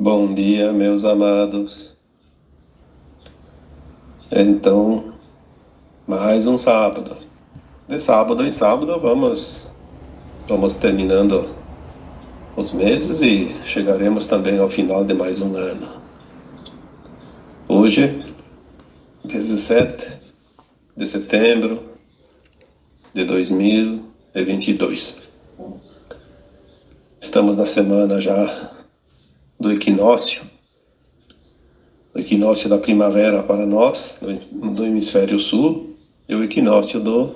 Bom dia, meus amados. Então, mais um sábado. De sábado em sábado, vamos terminando os meses e chegaremos também ao final de mais um ano. Hoje, 17 de setembro de 2022. Estamos na semana já do equinócio. O equinócio da primavera para nós, do hemisfério sul, e o equinócio do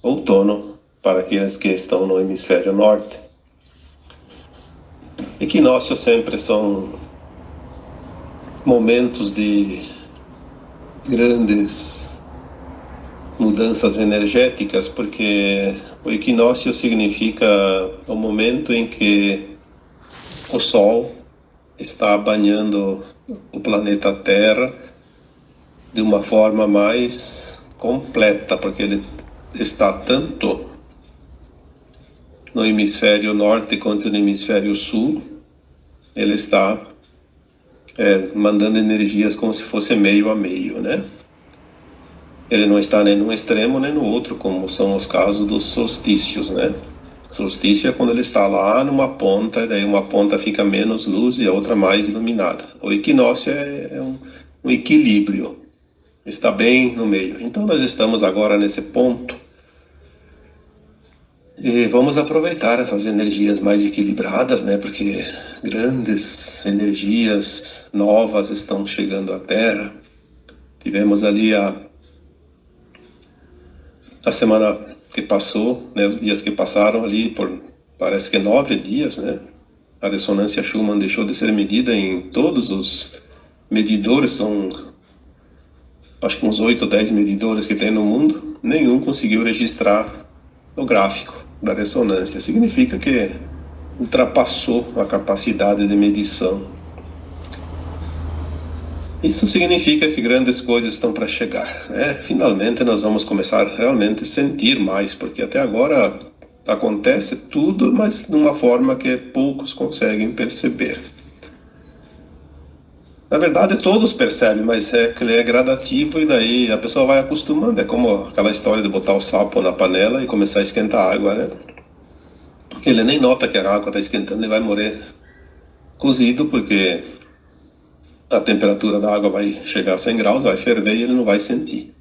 outono para aqueles que estão no hemisfério norte. Equinócios sempre são momentos de grandes mudanças energéticas, porque o equinócio significa o momento em que o Sol está banhando o planeta Terra de uma forma mais completa, porque ele está tanto no hemisfério norte quanto no hemisfério sul. Ele está mandando energias como se fosse meio a meio, né? Ele não está nem num extremo nem no outro, como são os casos dos solstícios, né? Solstício é quando ele está lá numa ponta, e daí uma ponta fica menos luz e a outra mais iluminada. O equinócio é um equilíbrio, está bem no meio. Então nós estamos agora nesse ponto e vamos aproveitar essas energias mais equilibradas, né? Porque grandes energias novas estão chegando à Terra. Tivemos ali a semana que passou, né, os dias que passaram ali parece que 9 dias, né? A ressonância Schumann deixou de ser medida em todos os medidores, são acho que uns 8 ou 10 medidores que tem no mundo, nenhum conseguiu registrar o gráfico da ressonância. Significa que ultrapassou a capacidade de medição. Isso significa que grandes coisas estão para chegar, né? Finalmente nós vamos começar realmente a sentir mais, porque até agora acontece tudo, mas de uma forma que poucos conseguem perceber. Na verdade todos percebem, mas que ele é gradativo e daí a pessoa vai acostumando. É como aquela história de botar o sapo na panela e começar a esquentar a água, né? Ele nem nota que a água está esquentando e vai morrer cozido, porque a temperatura da água vai chegar a 100 graus, vai ferver e ele não vai sentir.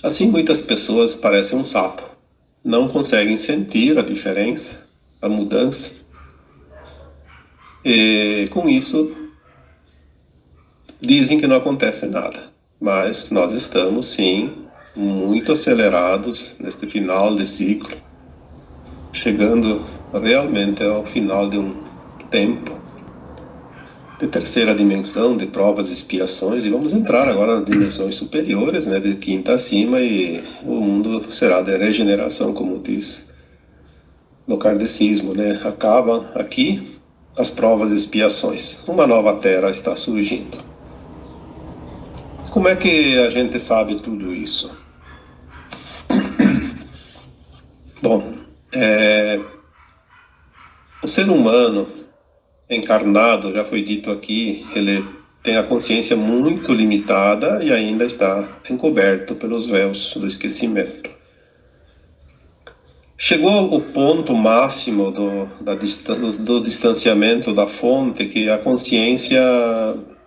Assim, muitas pessoas parecem um sapo, não conseguem sentir a diferença, a mudança, e com isso dizem que não acontece nada. Mas nós estamos, sim, muito acelerados neste final de ciclo, chegando realmente ao final de um tempo de terceira dimensão, de provas e expiações, e vamos entrar agora nas dimensões superiores, né, de quinta acima, e o mundo será de regeneração, como diz no kardecismo, né? Acabam aqui as provas e expiações. Uma nova terra está surgindo. Como é que a gente sabe tudo isso? Bom, o ser humano encarnado, já foi dito aqui, ele tem a consciência muito limitada e ainda está encoberto pelos véus do esquecimento. Chegou o ponto máximo do distanciamento da fonte, que a consciência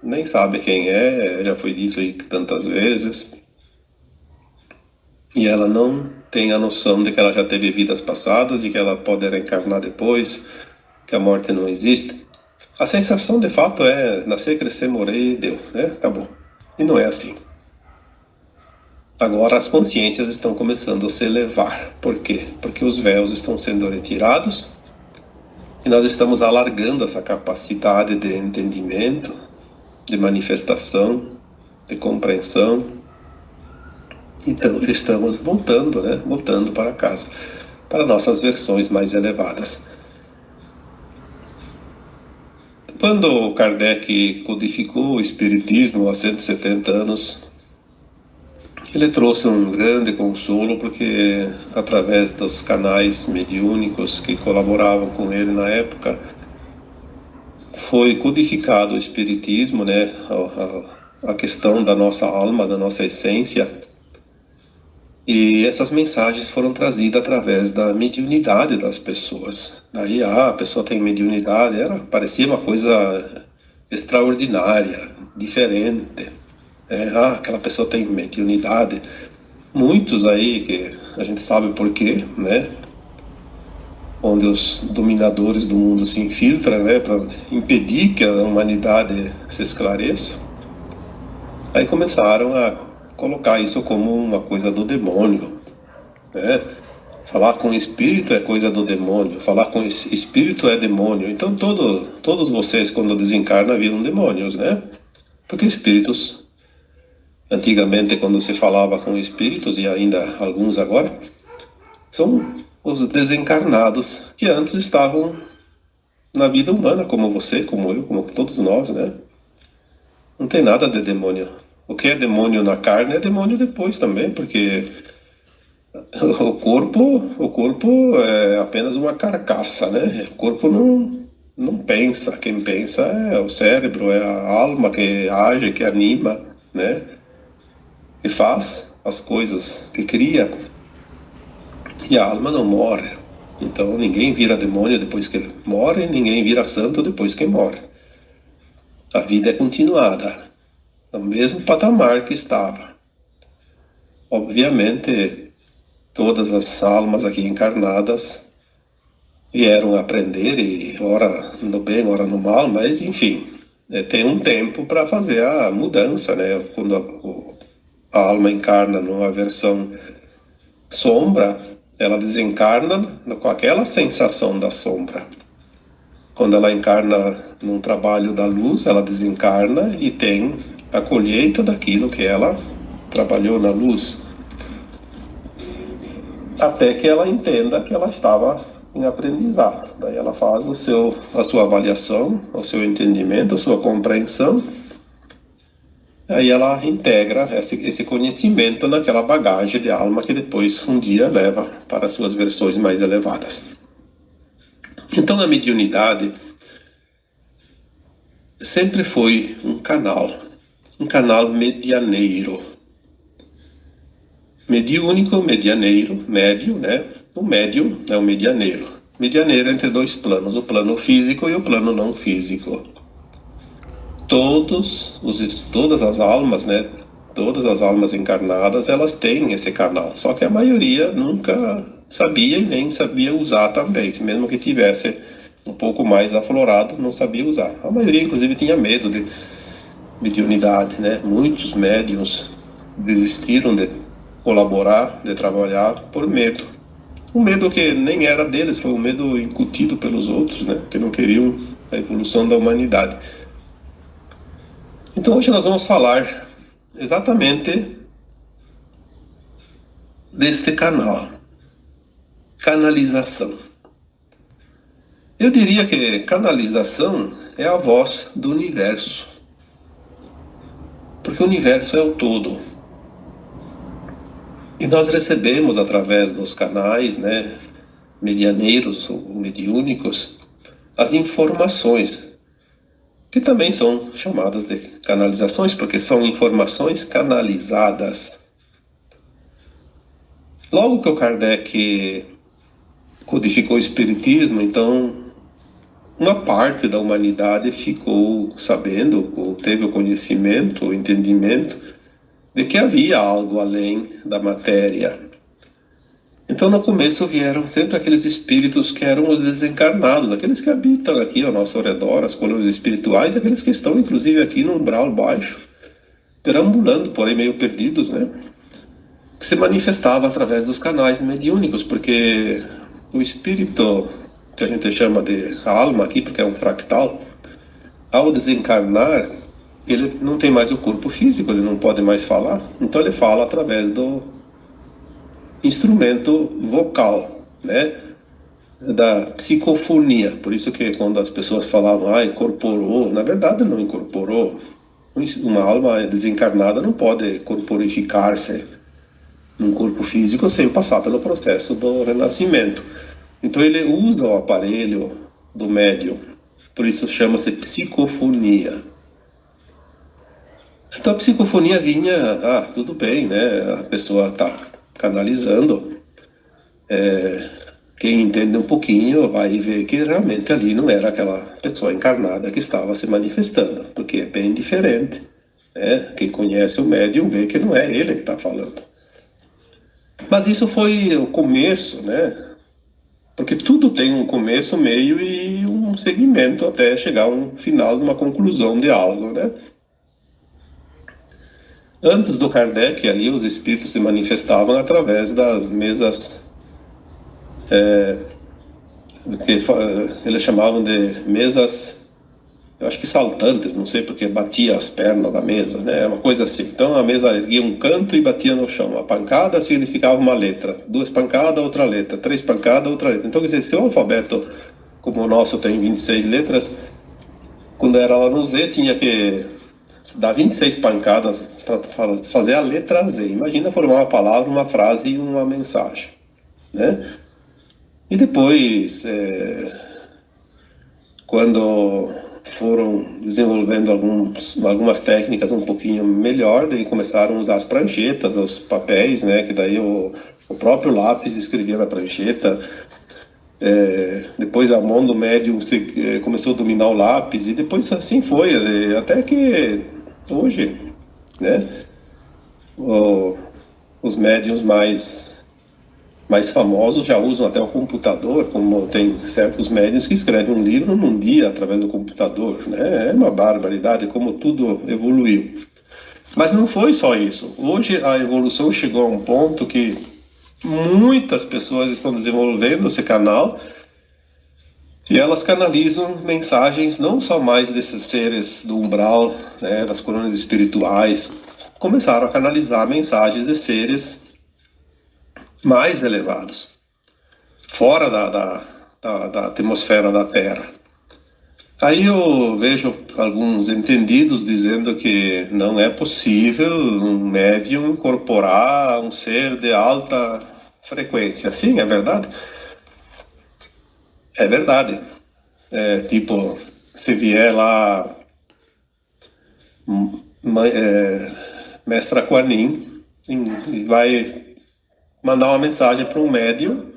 nem sabe quem é, já foi dito aí tantas vezes, e ela não tem a noção de que ela já teve vidas passadas e que ela pode reencarnar depois, que a morte não existe. A sensação de fato é nascer, crescer, morrer, deu, né? Acabou. E não é assim. Agora as consciências estão começando a se elevar. Por quê? Porque os véus estão sendo retirados e nós estamos alargando essa capacidade de entendimento, de manifestação, de compreensão. Então estamos voltando, né? Voltando para casa, para nossas versões mais elevadas. Quando Kardec codificou o Espiritismo há 170 anos, ele trouxe um grande consolo, porque através dos canais mediúnicos que colaboravam com ele na época, foi codificado o Espiritismo, né, a questão da nossa alma, da nossa essência, e essas mensagens foram trazidas através da mediunidade das pessoas. Daí, a pessoa tem mediunidade, parecia uma coisa extraordinária, diferente. Aquela pessoa tem mediunidade. Muitos aí, que a gente sabe por quê, né? Onde os dominadores do mundo se infiltram, né, para impedir que a humanidade se esclareça. Aí começaram a colocar isso como uma coisa do demônio, né? Falar com espírito é coisa do demônio, falar com espírito é demônio. Então todos vocês, quando desencarnam, viram demônios, né? Porque espíritos, antigamente, quando se falava com espíritos, e ainda alguns agora, são os desencarnados que antes estavam na vida humana, como você, como eu, como todos nós, né? Não tem nada de demônio. O que é demônio na carne é demônio depois também, porque o corpo é apenas uma carcaça, né? O corpo não pensa. Quem pensa é o cérebro, é a alma que age, que anima, né? Que faz as coisas, que cria. E a alma não morre. Então ninguém vira demônio depois que morre, ninguém vira santo depois que morre. A vida é continuada, no mesmo patamar que estava. Obviamente, todas as almas aqui encarnadas vieram aprender, e ora no bem, ora no mal, mas enfim, tem um tempo para fazer a mudança, né? Quando a alma encarna numa versão sombra, ela desencarna com aquela sensação da sombra. Quando ela encarna num trabalho da luz, ela desencarna e tem a colheita daquilo que ela trabalhou na luz, até que ela entenda que ela estava em aprendizado. Daí ela faz a sua avaliação, o seu entendimento, a sua compreensão. Aí ela integra esse conhecimento naquela bagagem de alma que depois um dia leva para as suas versões mais elevadas. Então a mediunidade sempre foi um canal medianeiro. Mediúnico, medianeiro, médio, né? O médium é o medianeiro. Medianeiro entre dois planos, o plano físico e o plano não físico. Todas as almas, né? Todas as almas encarnadas, elas têm esse canal. Só que a maioria nunca sabia e nem sabia usar também. Mesmo que tivesse um pouco mais aflorado, não sabia usar. A maioria, inclusive, tinha medo de mediunidade, né? Muitos médiuns desistiram de colaborar, de trabalhar por medo. Um medo que nem era deles, foi um medo incutido pelos outros, né? Que não queriam a evolução da humanidade. Então hoje nós vamos falar exatamente deste canal, canalização. Eu diria que canalização é a voz do universo, porque o universo é o todo. E nós recebemos através dos canais, né, medianeiros ou mediúnicos, as informações, que também são chamadas de canalizações, porque são informações canalizadas. Logo que o Kardec codificou o Espiritismo, então uma parte da humanidade ficou sabendo, ou teve o conhecimento, o entendimento, de que havia algo além da matéria. Então, no começo vieram sempre aqueles espíritos que eram os desencarnados, aqueles que habitam aqui ao nosso redor, as colônias espirituais, aqueles que estão, inclusive, aqui no umbral baixo, perambulando, porém meio perdidos, né? Que se manifestava através dos canais mediúnicos, porque o espírito, que a gente chama de alma aqui, porque é um fractal, ao desencarnar, ele não tem mais o corpo físico, ele não pode mais falar, então ele fala através do instrumento vocal, né? Da psicofonia. Por isso que quando as pessoas falavam, incorporou, na verdade não incorporou. Uma alma desencarnada não pode corporificar-se num corpo físico sem passar pelo processo do renascimento. Então ele usa o aparelho do médium Por isso chama-se psicofonia. Então a psicofonia vinha, tudo bem, né? A pessoa está canalizando. Quem entende um pouquinho vai ver que realmente ali não era aquela pessoa encarnada que estava se manifestando, porque é bem diferente, né? Quem conhece o médium vê que não é ele que está falando. Mas isso foi o começo, né? Porque tudo tem um começo, meio e um segmento até chegar a um final, numa conclusão de algo, né? Antes do Kardec, ali os espíritos se manifestavam através das mesas, que eles chamavam de mesas, eu acho que saltantes, não sei porque batia as pernas da mesa, né? Uma coisa assim. Então a mesa erguia um canto e batia no chão. A pancada significava uma letra, 2 pancadas, outra letra, 3 pancadas, outra letra. Então, quer dizer, se o alfabeto, como o nosso tem 26 letras, quando era lá no Z, tinha que dar 26 pancadas para fazer a letra Z. Imagina formar uma palavra, uma frase e uma mensagem, né? E depois, quando foram desenvolvendo algumas técnicas um pouquinho melhor, daí começaram a usar as pranchetas, os papéis, né? Que daí o próprio lápis escrevia na prancheta. Depois a mão do médium começou a dominar o lápis e depois assim foi, até que hoje, né? Os médiums mais famosos já usam até o computador, como tem certos médiuns que escrevem um livro num dia através do computador, né? É uma barbaridade como tudo evoluiu. Mas não foi só isso. Hoje a evolução chegou a um ponto que muitas pessoas estão desenvolvendo esse canal e elas canalizam mensagens não só mais desses seres do umbral, né, das coroas espirituais, começaram a canalizar mensagens de seres mais elevados, fora da atmosfera da Terra. Aí eu vejo alguns entendidos dizendo que não é possível um médium incorporar um ser de alta frequência. Sim, é verdade? É verdade. Tipo, se vier lá Mestra Kuan Yin e vai mandar uma mensagem para um médium,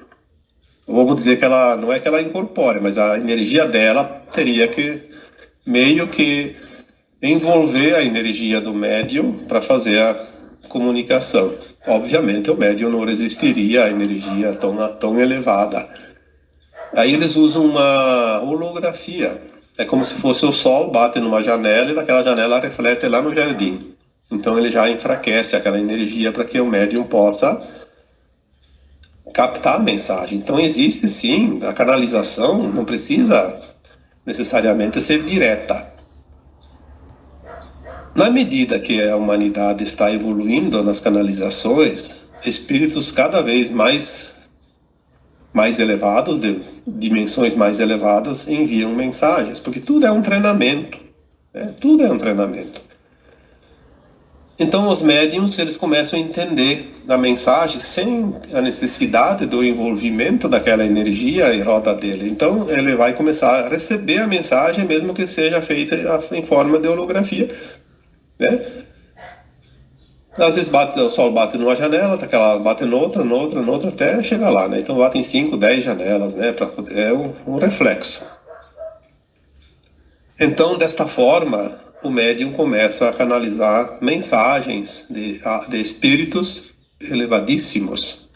vamos dizer que ela não é que ela incorpore, mas a energia dela teria que meio que envolver a energia do médium para fazer a comunicação. Obviamente o médium não resistiria à energia tão elevada. Aí eles usam uma holografia. É como se fosse o sol bate numa janela e daquela janela reflete lá no jardim. Então ele já enfraquece aquela energia para que o médium possa captar a mensagem. Então existe sim, a canalização não precisa necessariamente ser direta. Na medida que a humanidade está evoluindo nas canalizações, espíritos cada vez mais elevados, de dimensões mais elevadas, enviam mensagens, porque tudo é um treinamento, né? Tudo é um treinamento. Então os médiums, eles começam a entender a mensagem sem a necessidade do envolvimento daquela energia em roda dele. Então ele vai começar a receber a mensagem, mesmo que seja feita em forma de holografia, né? Às vezes o sol bate numa janela, bate noutra, até chegar lá, né? Então bate em 5, 10 janelas, né? É um reflexo. Então, desta forma, o médium começa a canalizar mensagens de espíritos elevadíssimos.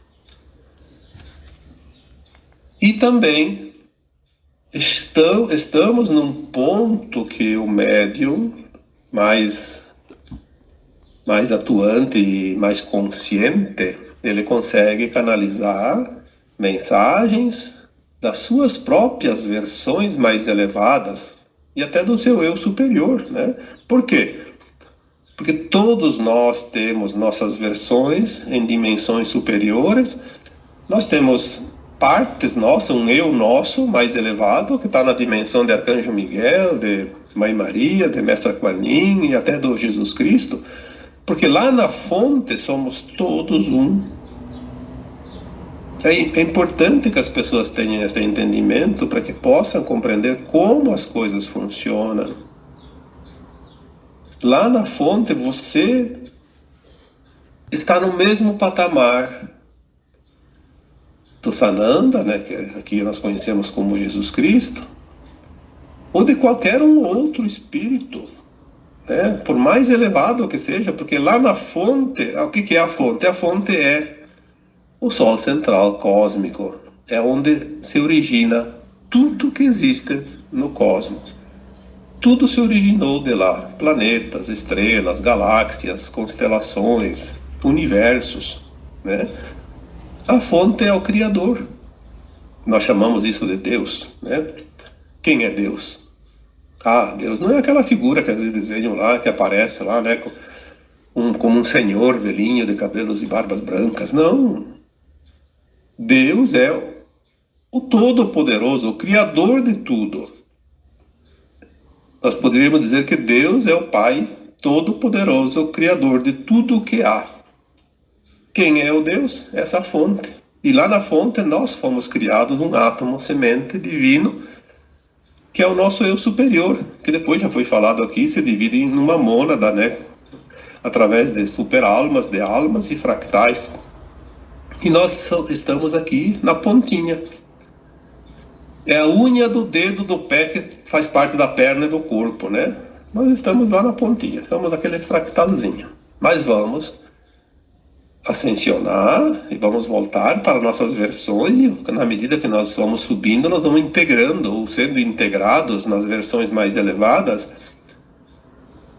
E também estamos num ponto que o médium mais atuante e mais consciente, ele consegue canalizar mensagens das suas próprias versões mais elevadas e até do seu eu superior, né? Por quê? Porque todos nós temos nossas versões em dimensões superiores, nós temos partes nossas, um eu nosso mais elevado, que está na dimensão de Arcanjo Miguel, de Mãe Maria, de Mestra Kuan Yin e até do Jesus Cristo, porque lá na fonte somos todos um. É importante que as pessoas tenham esse entendimento para que possam compreender como as coisas funcionam. Lá na fonte você está no mesmo patamar do Sananda, né, que aqui nós conhecemos como Jesus Cristo, ou de qualquer um outro espírito, né, por mais elevado que seja, porque lá na fonte, o que é a fonte? A fonte é o Sol central cósmico, é onde se origina tudo que existe no cosmos. Tudo se originou de lá: planetas, estrelas, galáxias, constelações, universos, né? A fonte é o Criador. Nós chamamos isso de Deus, né? Quem é Deus? Ah, Deus não é aquela figura que às vezes desenham lá, que aparece lá, né? Como um senhor velhinho de cabelos e barbas brancas. Não. Deus é o Todo-Poderoso, o Criador de tudo. Nós poderíamos dizer que Deus é o Pai Todo-Poderoso, o Criador de tudo o que há. Quem é o Deus? Essa fonte. E lá na fonte nós fomos criados num átomo semente divino, que é o nosso eu superior, que depois já foi falado aqui, se divide em uma mônada, né? Através de super-almas, de almas e fractais. E nós estamos aqui na pontinha. É a unha do dedo do pé que faz parte da perna e do corpo, né? Nós estamos lá na pontinha, estamos aquele fractalzinho. Mas vamos ascensionar e vamos voltar para nossas versões, e na medida que nós vamos subindo, nós vamos integrando ou sendo integrados nas versões mais elevadas,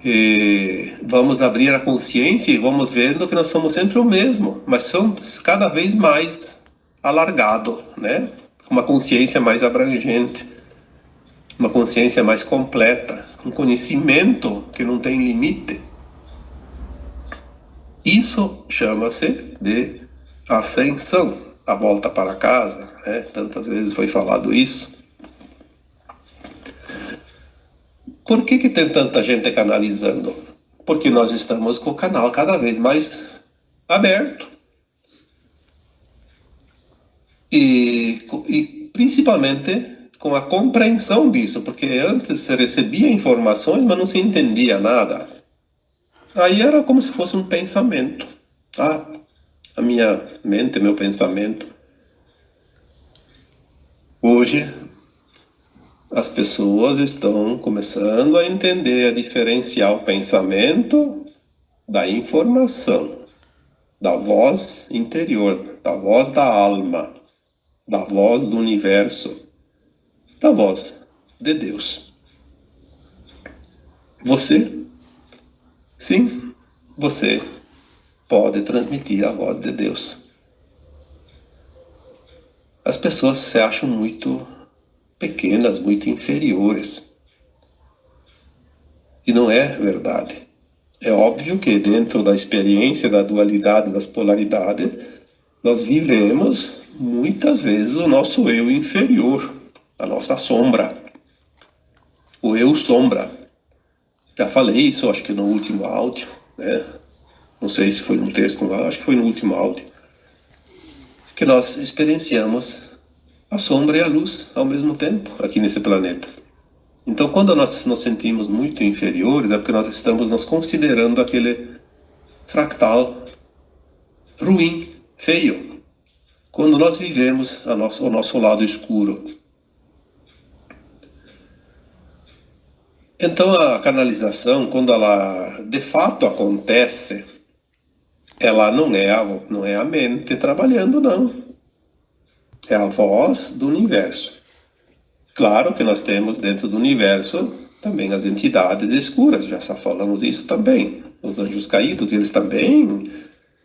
e vamos abrir a consciência e vamos vendo que nós somos sempre o mesmo, mas somos cada vez mais alargado, né? Uma consciência mais abrangente, uma consciência mais completa, um conhecimento que não tem limite. Isso chama-se de ascensão, a volta para casa, né? Tantas vezes foi falado isso. Por que tem tanta gente canalizando? Porque nós estamos com o canal cada vez mais aberto. E principalmente com a compreensão disso, porque antes se recebia informações, mas não se entendia nada. Aí era como se fosse um pensamento. Ah, a minha mente, meu pensamento. Hoje, as pessoas estão começando a entender, a diferenciar o pensamento da informação, da voz interior, da voz da alma, da voz do universo, da voz de Deus. Você, sim, você pode transmitir a voz de Deus. As pessoas se acham muito pequenas, muito inferiores. E não é verdade. É óbvio que dentro da experiência da dualidade, das polaridades, nós vivemos muitas vezes o nosso eu inferior, a nossa sombra, o eu sombra. Já falei isso, acho que no último áudio, né? Não sei se foi no texto lá, acho que foi no último áudio, que nós experienciamos a sombra e a luz ao mesmo tempo aqui nesse planeta. Então, quando nós nos sentimos muito inferiores, é porque nós estamos nos considerando aquele fractal ruim, feio, quando nós vivemos o nosso lado escuro. Então, a canalização, quando ela de fato acontece, ela não é a mente trabalhando, não. É a voz do universo. Claro que nós temos dentro do universo também as entidades escuras, já falamos isso também. Os anjos caídos, eles também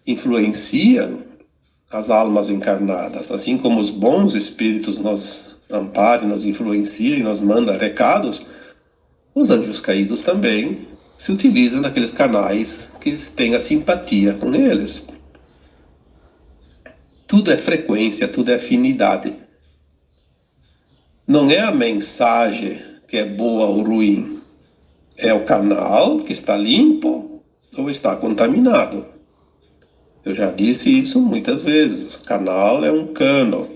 influenciam as almas encarnadas, assim como os bons espíritos nos amparam, nos influenciam e nos mandam recados. Os anjos caídos também se utilizam daqueles canais que têm a simpatia com eles. Tudo é frequência, tudo é afinidade. Não é a mensagem que é boa ou ruim. É o canal que está limpo ou está contaminado. Eu já disse isso muitas vezes. Canal é um cano.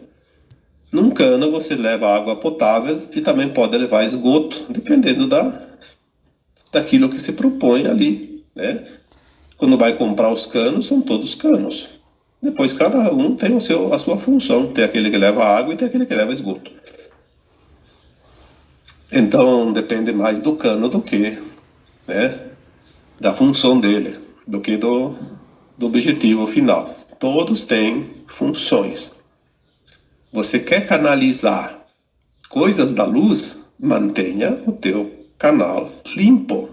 Num cano você leva água potável e também pode levar esgoto, dependendo daquilo que se propõe ali, né? Quando vai comprar os canos, são todos canos. Depois cada um tem a sua função. Tem aquele que leva água e tem aquele que leva esgoto. Então depende mais do cano do que, né, da função dele, do que do objetivo final. Todos têm funções. Você quer canalizar coisas da luz, mantenha o teu canal limpo.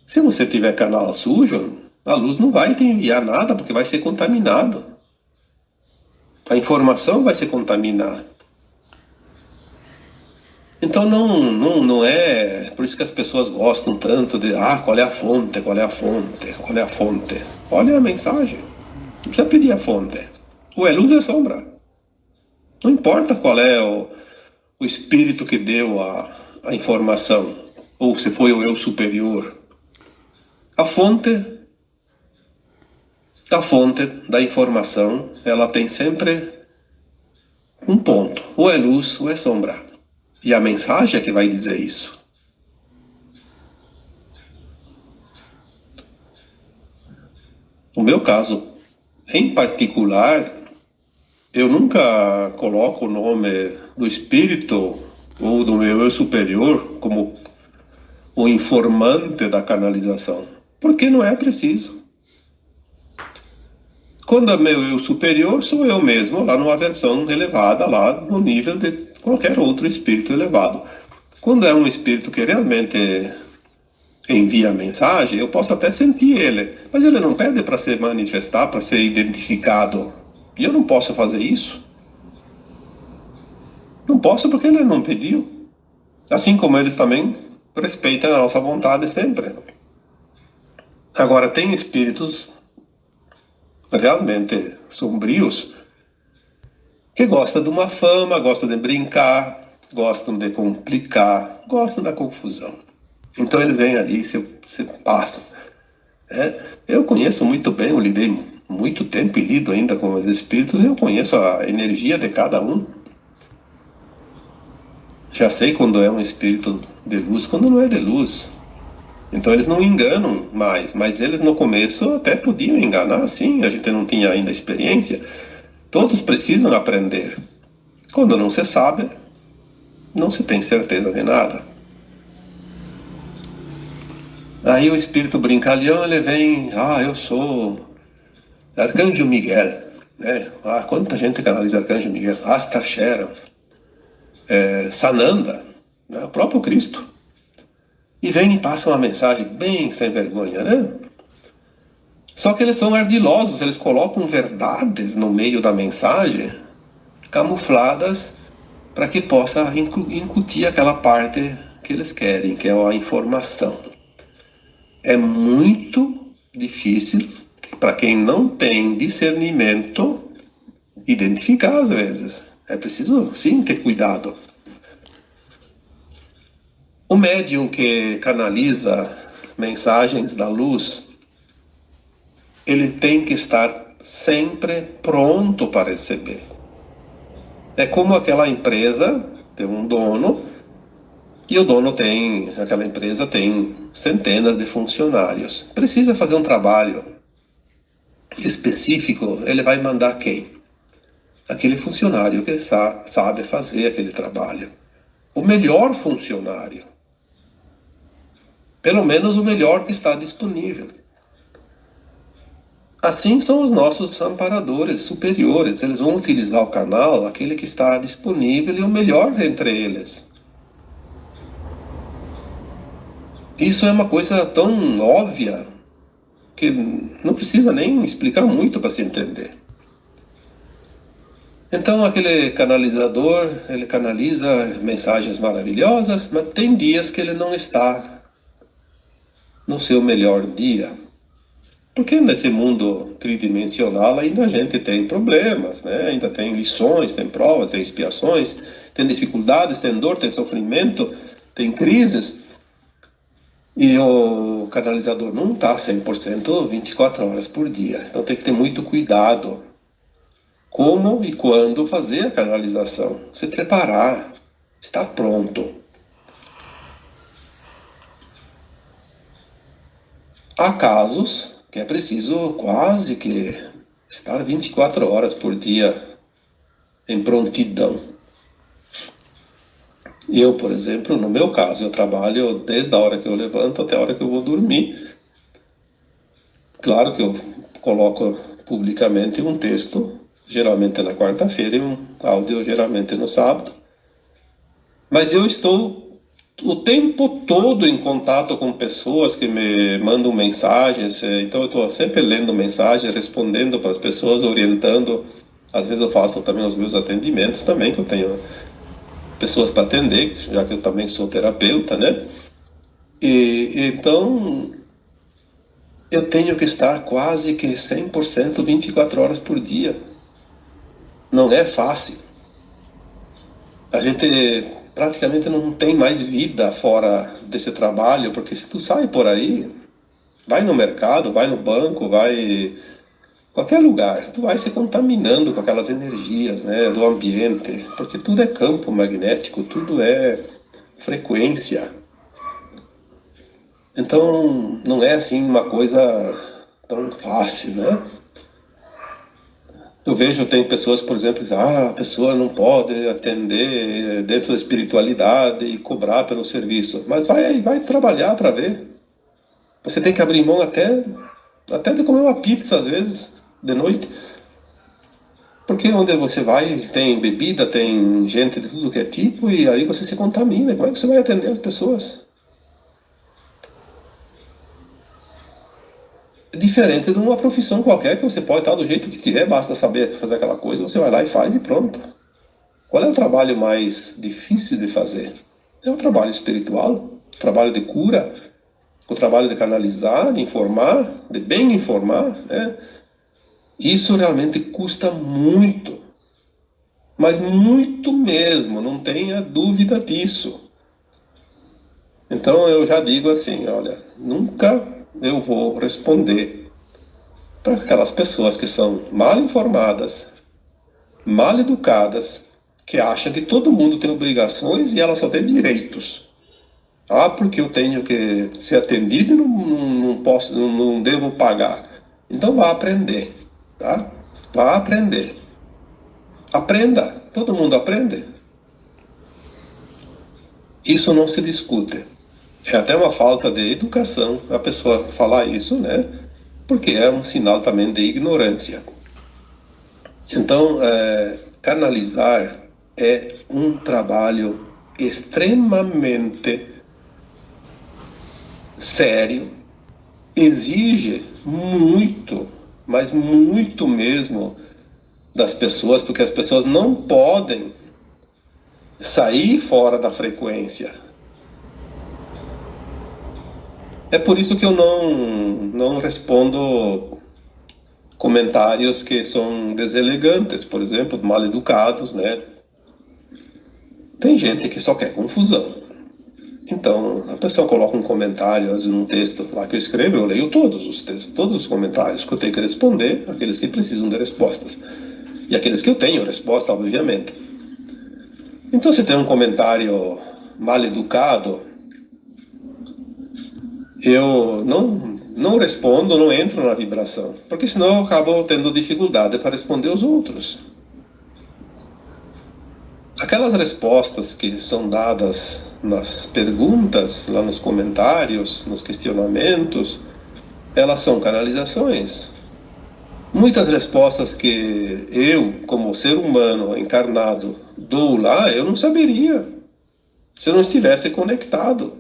Se você tiver canal sujo, a luz não vai te enviar nada porque vai ser contaminado. A informação vai ser contaminada. Então não é por isso que as pessoas gostam tanto de qual é a fonte, qual é a fonte, qual é a fonte. Olha a mensagem. Não precisa pedir a fonte. Ou é luz ou é sombra. Não importa qual é o espírito que deu a informação, ou se foi o eu superior. A fonte da informação, ela tem sempre um ponto. Ou é luz ou é sombra. E a mensagem é que vai dizer isso. No meu caso, em particular, eu nunca coloco o nome do espírito ou do meu eu superior como o informante da canalização, porque não é preciso. Quando é meu eu superior, sou eu mesmo, lá numa versão elevada, lá no nível de qualquer outro espírito elevado. Quando é um espírito que realmente envia a mensagem, eu posso até sentir ele, mas ele não pede para se manifestar, para ser identificado. E eu não posso fazer isso. Não posso porque ele não pediu. Assim como eles também respeitam a nossa vontade sempre. Agora, tem espíritos realmente sombrios que gostam de uma fama, gostam de brincar, gostam de complicar, gostam da confusão. Então eles vêm ali, se passam. Eu conheço muito bem, eu lidei muito tempo e lido ainda com os espíritos, eu conheço a energia de cada um. Já sei quando é um espírito de luz, quando não é de luz. Então eles não enganam mais, mas eles no começo até podiam enganar, sim, a gente não tinha ainda experiência. Todos precisam aprender. Quando não se sabe, não se tem certeza de nada. Aí o espírito brincalhão, ele vem, eu sou Arcanjo Miguel, né? Quanta gente canaliza Arcanjo Miguel, Asta Sharon, Sananda, né? O próprio Cristo. E vem e passa uma mensagem bem sem vergonha, né? Só que eles são ardilosos, eles colocam verdades no meio da mensagem, camufladas, para que possa incutir aquela parte que eles querem, que é a informação. É muito difícil para quem não tem discernimento identificar às vezes. É preciso, sim, ter cuidado. O médium que canaliza mensagens da luz, ele tem que estar sempre pronto para receber. É como aquela empresa tem um dono e aquela empresa tem centenas de funcionários. Precisa fazer um trabalho específico, ele vai mandar quem? Aquele funcionário que sabe fazer aquele trabalho. O melhor funcionário. Pelo menos o melhor que está disponível. Assim são os nossos amparadores superiores. Eles vão utilizar o canal, aquele que está disponível e o melhor entre eles. Isso é uma coisa tão óbvia que não precisa nem explicar muito para se entender. Então aquele canalizador, ele canaliza mensagens maravilhosas, mas tem dias que ele não está no seu melhor dia. Porque nesse mundo tridimensional ainda a gente tem problemas, né? Ainda tem lições, tem provas, tem expiações, tem dificuldades, tem dor, tem sofrimento, tem crises. E o canalizador não está 100% 24 horas por dia. Então tem que ter muito cuidado como e quando fazer a canalização. Se preparar, estar pronto. Há casos que é preciso quase que estar 24 horas por dia em prontidão. Eu, por exemplo, no meu caso, eu trabalho desde a hora que eu levanto até a hora que eu vou dormir. Claro que eu coloco publicamente um texto, geralmente na quarta-feira, e um áudio, geralmente no sábado. Mas eu estou o tempo todo em contato com pessoas que me mandam mensagens, então eu estou sempre lendo mensagens, respondendo para as pessoas, orientando. Às vezes eu faço também os meus atendimentos também, que eu tenho pessoas para atender, já que eu também sou terapeuta, né? E então eu tenho que estar quase que 100% 24 horas por dia. Não é fácil. A gente praticamente não tem mais vida fora desse trabalho, porque se tu sai por aí, vai no mercado, vai no banco, vai qualquer lugar, tu vai se contaminando com aquelas energias, né, do ambiente, porque tudo é campo magnético, tudo é frequência. Então, não é assim uma coisa tão fácil, né? Eu vejo, tem pessoas, por exemplo, que dizem, a pessoa não pode atender dentro da espiritualidade e cobrar pelo serviço. Mas vai trabalhar para ver. Você tem que abrir mão até de comer uma pizza, às vezes, de noite. Porque onde você vai, tem bebida, tem gente de tudo que é tipo, e aí você se contamina. Como é que você vai atender as pessoas? Diferente de uma profissão qualquer, que você pode estar do jeito que tiver, basta saber fazer aquela coisa, você vai lá e faz e pronto. Qual é o trabalho mais difícil de fazer? É o trabalho espiritual, o trabalho de cura, o trabalho de canalizar, de informar, de bem informar, né? Isso realmente custa muito, mas muito mesmo, não tenha dúvida disso. Então eu já digo assim, olha, nunca eu vou responder para aquelas pessoas que são mal informadas, mal educadas, que acham que todo mundo tem obrigações e ela só tem direitos. Ah, porque eu tenho que ser atendido e não posso, não devo pagar. Então vá aprender, tá? Vá aprender. Aprenda. Todo mundo aprende. Isso não se discute. É até uma falta de educação a pessoa falar isso, né? Porque é um sinal também de ignorância. Então, canalizar é um trabalho extremamente sério, exige muito, mas muito mesmo das pessoas, porque as pessoas não podem sair fora da frequência. É por isso que eu não respondo comentários que são deselegantes, por exemplo, mal educados, né? Tem gente que só quer confusão. Então, a pessoa coloca um comentário, às vezes num texto lá que eu escrevo, eu leio todos os textos, todos os comentários, que eu tenho que responder, aqueles que precisam de respostas. E aqueles que eu tenho resposta, obviamente. Então, se tem um comentário mal educado, eu não respondo, não entro na vibração, porque senão eu acabo tendo dificuldade para responder os outros. Aquelas respostas que são dadas nas perguntas, lá nos comentários, nos questionamentos, elas são canalizações. Muitas respostas que eu, como ser humano encarnado, dou lá, eu não saberia se eu não estivesse conectado.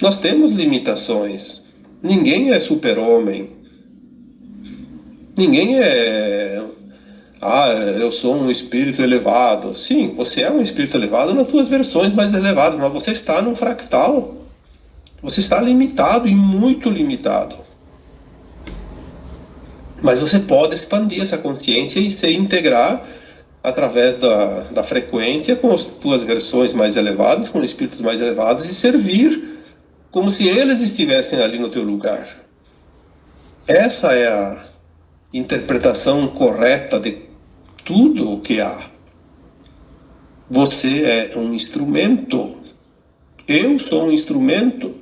Nós temos limitações. Ninguém é super-homem. Ninguém é. Ah, eu sou um espírito elevado. Sim, você é um espírito elevado nas suas versões mais elevadas, mas você está num fractal. Você está limitado e muito limitado. Mas você pode expandir essa consciência e se integrar através da frequência, com as tuas versões mais elevadas, com espíritos mais elevados, e servir como se eles estivessem ali no teu lugar. Essa é a interpretação correta de tudo o que há. Você é um instrumento. Eu sou um instrumento.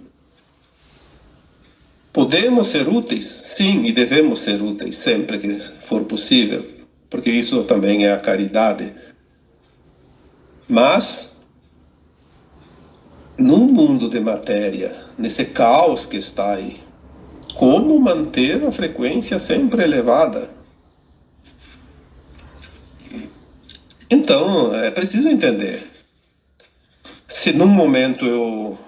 Podemos ser úteis? Sim, e devemos ser úteis sempre que for possível, porque isso também é a caridade. Mas, num mundo de matéria, nesse caos que está aí, como manter a frequência sempre elevada? Então, é preciso entender. Se num momento eu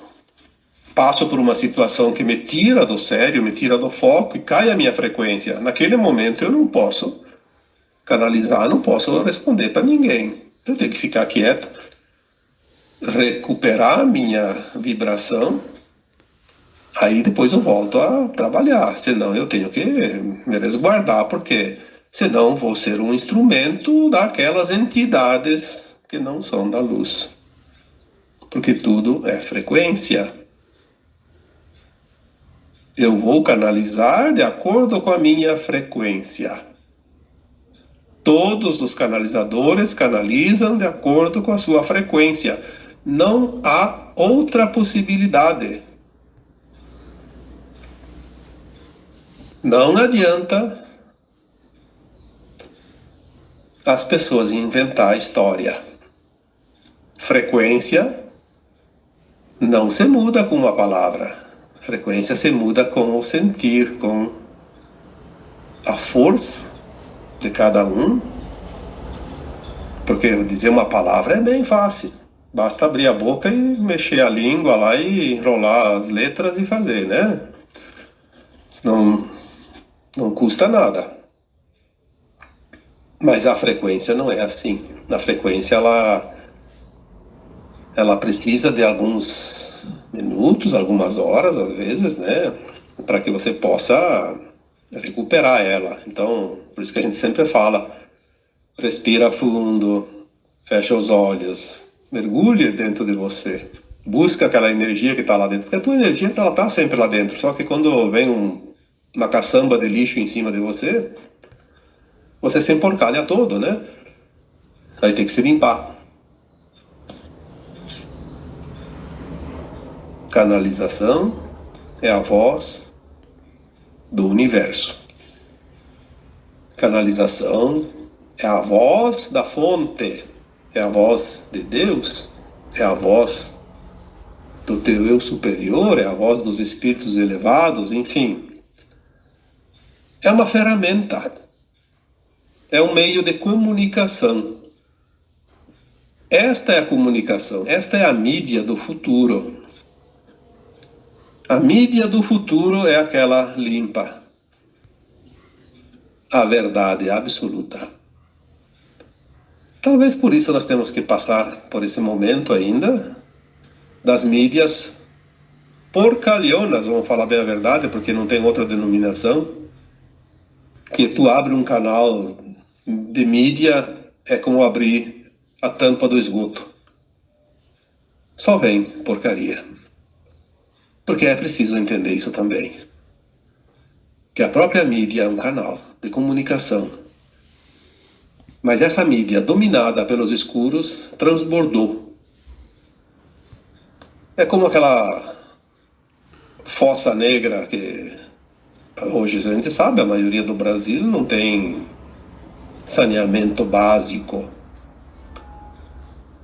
passo por uma situação que me tira do sério, me tira do foco e cai a minha frequência, naquele momento eu não posso canalizar, não posso responder para ninguém. Eu tenho que ficar quieto, recuperar a minha vibração, aí depois eu volto a trabalhar. Senão eu tenho que me resguardar, porque senão vou ser um instrumento daquelas entidades que não são da luz. Porque tudo é frequência. Eu vou canalizar de acordo com a minha frequência. Todos os canalizadores canalizam de acordo com a sua frequência. Não há outra possibilidade. Não adianta as pessoas inventar história. Frequência não se muda com uma palavra. Frequência se muda com o sentir, com a força de cada um. Porque dizer uma palavra é bem fácil. Basta abrir a boca e mexer a língua lá e enrolar as letras e fazer, né? Não, não custa nada. Mas a frequência não é assim. Na frequência ela precisa de alguns minutos, algumas horas, às vezes, né? Para que você possa recuperar ela. Então, por isso que a gente sempre fala, respira fundo, fecha os olhos, mergulhe dentro de você. Busca aquela energia que está lá dentro. Porque a tua energia ela está sempre lá dentro. Só que quando vem uma caçamba de lixo em cima de você, você se emporcalha todo, né? Aí tem que se limpar. Canalização é a voz do universo. Canalização é a voz da fonte, é a voz de Deus, é a voz do teu eu superior, é a voz dos espíritos elevados, enfim. É uma ferramenta, é um meio de comunicação. Esta é a comunicação, esta é a mídia do futuro. A mídia do futuro é aquela limpa, a verdade absoluta. Talvez por isso nós temos que passar por esse momento ainda das mídias porcalhonas, vamos falar bem a verdade, porque não tem outra denominação, que tu abre um canal de mídia é como abrir a tampa do esgoto. Só vem porcaria. Porque é preciso entender isso também. Que a própria mídia é um canal de comunicação. Mas essa mídia, dominada pelos escuros, transbordou. É como aquela fossa negra que hoje a gente sabe, a maioria do Brasil não tem saneamento básico.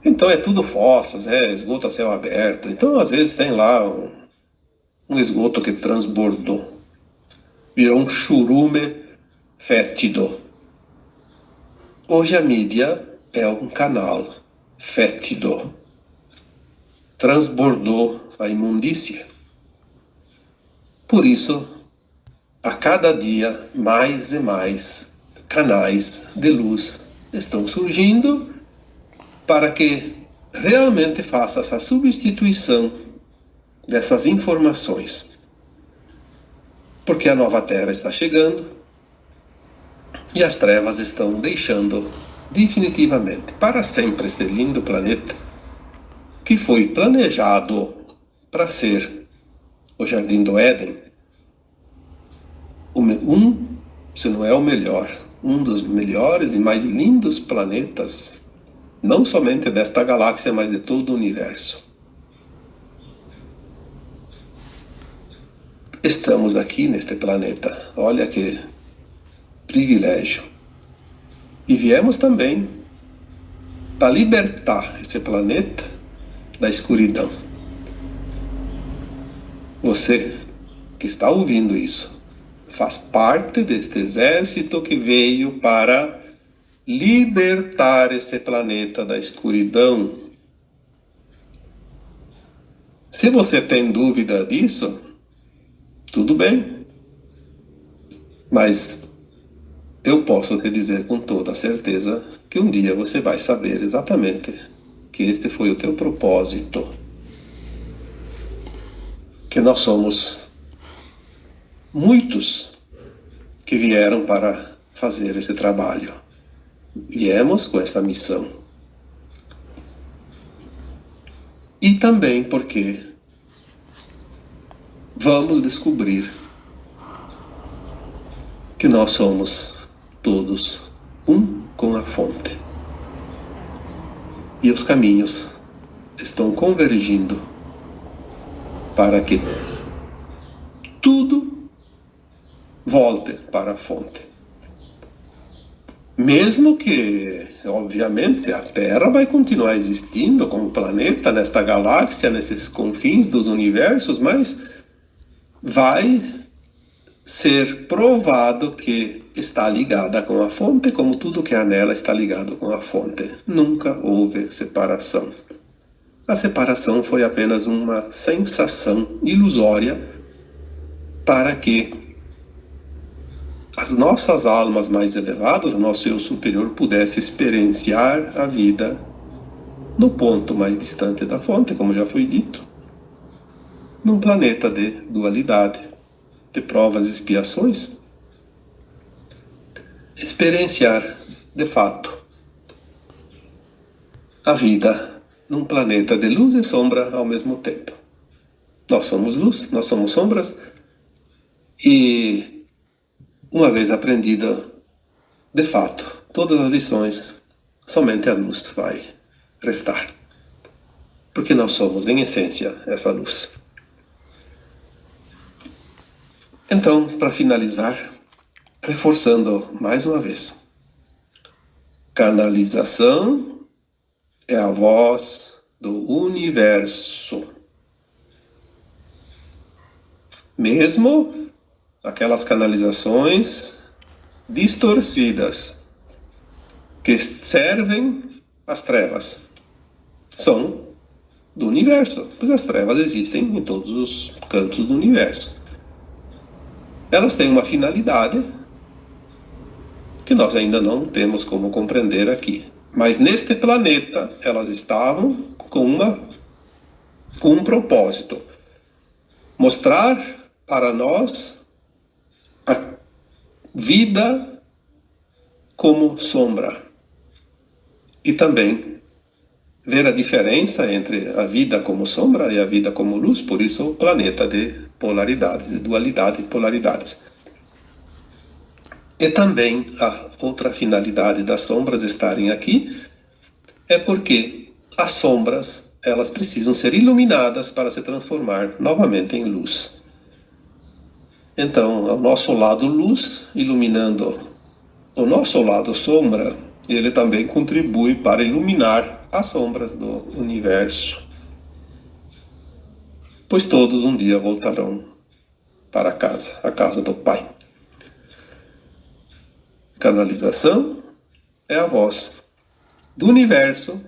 Então é tudo fossas, esgoto a céu aberto. Então às vezes tem lá um esgoto que transbordou. Virou um churume fétido. Hoje a mídia é um canal fétido. Transbordou a imundícia. Por isso, a cada dia, mais e mais canais de luz estão surgindo para que realmente faça essa substituição dessas informações. Porque a nova Terra está chegando e as trevas estão deixando definitivamente para sempre este lindo planeta que foi planejado para ser o Jardim do Éden, se não é o melhor, um dos melhores e mais lindos planetas, não somente desta galáxia, mas de todo o universo. Estamos aqui neste planeta, olha que privilégio. E viemos também para libertar esse planeta da escuridão. Você que está ouvindo isso faz parte deste exército que veio para libertar esse planeta da escuridão. Se você tem dúvida disso, tudo bem. Mas eu posso te dizer com toda certeza que um dia você vai saber exatamente que este foi o teu propósito. Que nós somos muitos que vieram para fazer esse trabalho. Viemos com essa missão. E também porque vamos descobrir que nós somos todos um com a fonte. E os caminhos estão convergindo para que tudo volte para a fonte. Mesmo que, obviamente, a Terra vai continuar existindo como planeta nesta galáxia, nesses confins dos universos, mas vai ser provado que está ligada com a fonte, como tudo que há nela está ligado com a fonte. Nunca houve separação. A separação foi apenas uma sensação ilusória para que as nossas almas mais elevadas, o nosso eu superior, pudesse experienciar a vida no ponto mais distante da fonte, como já foi dito, num planeta de dualidade, de provas e expiações, experienciar, de fato, a vida num planeta de luz e sombra ao mesmo tempo. Nós somos luz, nós somos sombras, e uma vez aprendida, de fato, todas as lições, somente a luz vai restar. Porque nós somos, em essência, essa luz. Então, para finalizar, reforçando mais uma vez, canalização é a voz do universo. Mesmo aquelas canalizações distorcidas que servem às trevas são do universo, pois as trevas existem em todos os cantos do universo. Elas têm uma finalidade que nós ainda não temos como compreender aqui. Mas neste planeta elas estavam com um propósito: mostrar para nós a vida como sombra e também ver a diferença entre a vida como sombra e a vida como luz. Por isso o planeta de polaridades, de dualidade e polaridades. E também a outra finalidade das sombras estarem aqui é porque as sombras, elas precisam ser iluminadas para se transformar novamente em luz. Então, o nosso lado luz, iluminando o nosso lado sombra, ele também contribui para iluminar as sombras do universo. Pois todos um dia voltarão para casa, a casa do Pai. Canalização é a voz do universo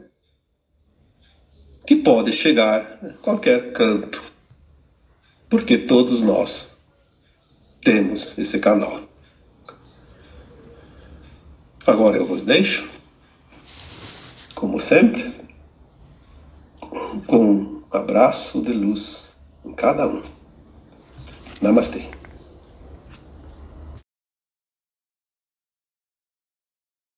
que pode chegar a qualquer canto, porque todos nós temos esse canal. Agora eu vos deixo, como sempre, com um abraço de luz em cada um. Namastê.